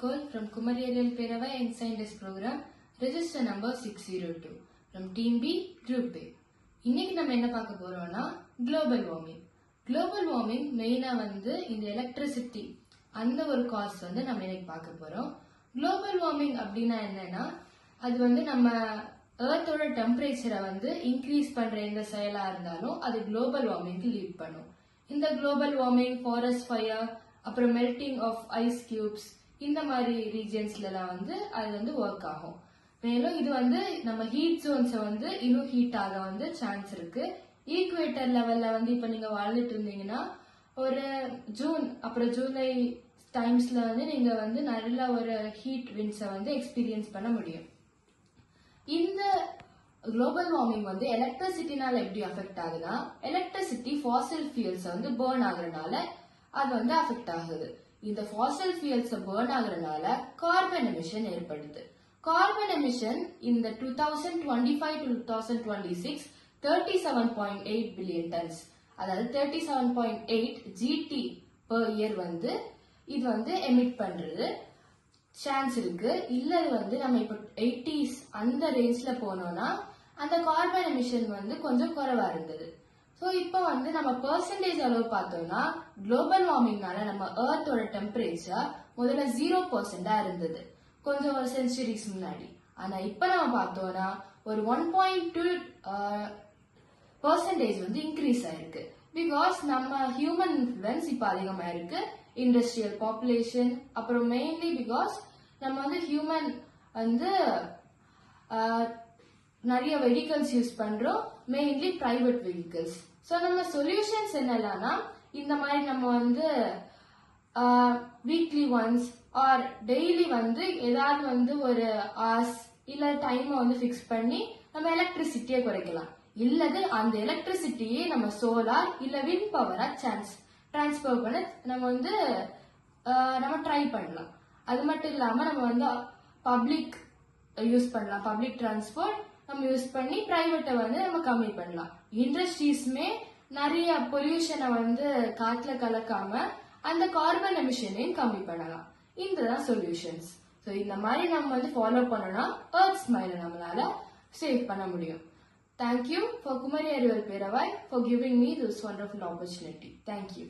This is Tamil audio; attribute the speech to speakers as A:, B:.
A: Nicole from Kumariyariyal Peravai and Scientist Program, register number 602 from Team B, Group A. இன்னைக்கு நம்ம என்ன பார்க்க போறோம்னா குளோபல் வார்மிங். குளோபல் வார்மிங் மெயினா இந்த எலக்ட்ரிசிட்டி அந்த ஒரு காஸ் நம்ம இன்னைக்கு பார்க்க போறோம். குளோபல் வார்மிங் அப்படின்னா என்னன்னா அது நம்ம எர்த்தோட டெம்பரேச்சரை இன்க்ரீஸ் பண்ற எந்த செயலா இருந்தாலும் அது குளோபல் வார்மிங்க்கு லீட் பண்ணும். இந்த குளோபல் வார்மிங் ஃபாரஸ்ட் ஃபயர் அப்புறம் மெல்டிங் ஆஃப் ஐஸ் கியூப்ஸ் இந்த மாதிரி ரீஜன்ஸ்ல அது ஒர்க் ஆகும். மேலும் இது நம்ம ஹீட் ஜோன்ஸை இன்னும் ஹீட் ஆக சான்ஸ் இருக்கு. ஈக்குவேட்டர் லெவல்ல இப்ப நீங்க வாழ்ந்துட்டு இருந்தீங்கன்னா ஒரு ஜூன் அப்புறம் ஜூலை டைம்ஸ்ல நீங்க நல்ல ஒரு ஹீட் விண்ட்ஸை எக்ஸ்பீரியன்ஸ் பண்ண முடியும். இந்த குளோபல் வார்மிங் எலக்ட்ரிசிட்டினால எப்படி அஃபெக்ட் ஆகுதுன்னா எலக்ட்ரிசிட்டி ஃபாசில் ஃபியூல்ஸ் பர்ன் ஆகுறதுனால அது அஃபெக்ட் ஆகுது. இந்த ஃபாசில் ஃபியூல்ஸ் பர்ன் ஆகுறதுனால கார்பன் எமிஷன் ஏற்படுது. கார்பன் எமிஷன் இந்த 2025 to 2026 37.8 பில்லியன் டன்ஸ், அதாவது 37.8 GT per year இது எமிட் பண்றது சான்ஸ் இருக்கு. இல்ல நம்ம இப்ப 80s அந்த ரேஞ்ச்ல போனோம்னா அந்த கார்பன் எமிஷன் கொஞ்சம் குறைவா இருந்தது. ஸோ இப்போ நம்ம பெர்சன்டேஜ் அளவு பார்த்தோம்னா குளோபல் வார்மிங்னால நம்ம எர்த்தோட டெம்பரேச்சர் முதல்ல 0% இருந்தது கொஞ்சம் ஒரு சென்ச்சுரிஸ் முன்னாடி. ஆனா இப்ப நம்ம பார்த்தோம்னா ஒரு 1.2% இன்க்ரீஸ் ஆயிருக்கு. பிகாஸ் நம்ம ஹியூமன் இன்ஃப்ளூயன்ஸ் இப்ப அதிகமா இருக்கு, இண்டஸ்ட்ரியல் பாப்புலேஷன், அப்புறம் மெயின்லி பிகாஸ் நம்ம ஹியூமன் நிறைய வெஹிக்கல்ஸ் யூஸ் பண்றோம், மெயின்லி பிரைவேட் வெஹிக்கல்ஸ். ஸோ நம்ம சொல்யூஷன்ஸ் என்னன்னா இந்த மாதிரி நம்ம வீக்லி ஒன்ஸ் ஆர் டெய்லி ஏதாவது ஒரு ஹார்ஸ் இல்ல டைம் ஃபிக்ஸ் பண்ணி நம்ம எலக்ட்ரிசிட்டியை குறைக்கலாம். இல்லது அந்த எலக்ட்ரிசிட்டியே நம்ம சோலார் இல்ல விண்ட் பவரா டிரான்ஸ்பர் பண்ண நம்ம ட்ரை பண்ணலாம். அது மட்டும் இல்லாம நம்ம பப்ளிக் யூஸ் பண்ணலாம், பப்ளிக் டிரான்ஸ்போர்ட் நம்ம யூஸ் பண்ணி பிரைவேட்டை நம்ம கம்மி பண்ணலாம். இண்டஸ்ட்ரீஸ்மே நிறைய பொல்யூஷனை காற்றுல கலக்காம அந்த கார்பன் எமிஷனையும் கம்மி பண்ணலாம். இதுதான் சொல்யூஷன்ஸ். ஸோ இந்த மாதிரி நம்ம ஃபாலோ பண்ணோம்னா எர்த் ஸ்மைலை நம்மளால சேவ் பண்ண முடியும். Thank you for Kumariyariyal Peravai for giving me this wonderful opportunity. Thank you.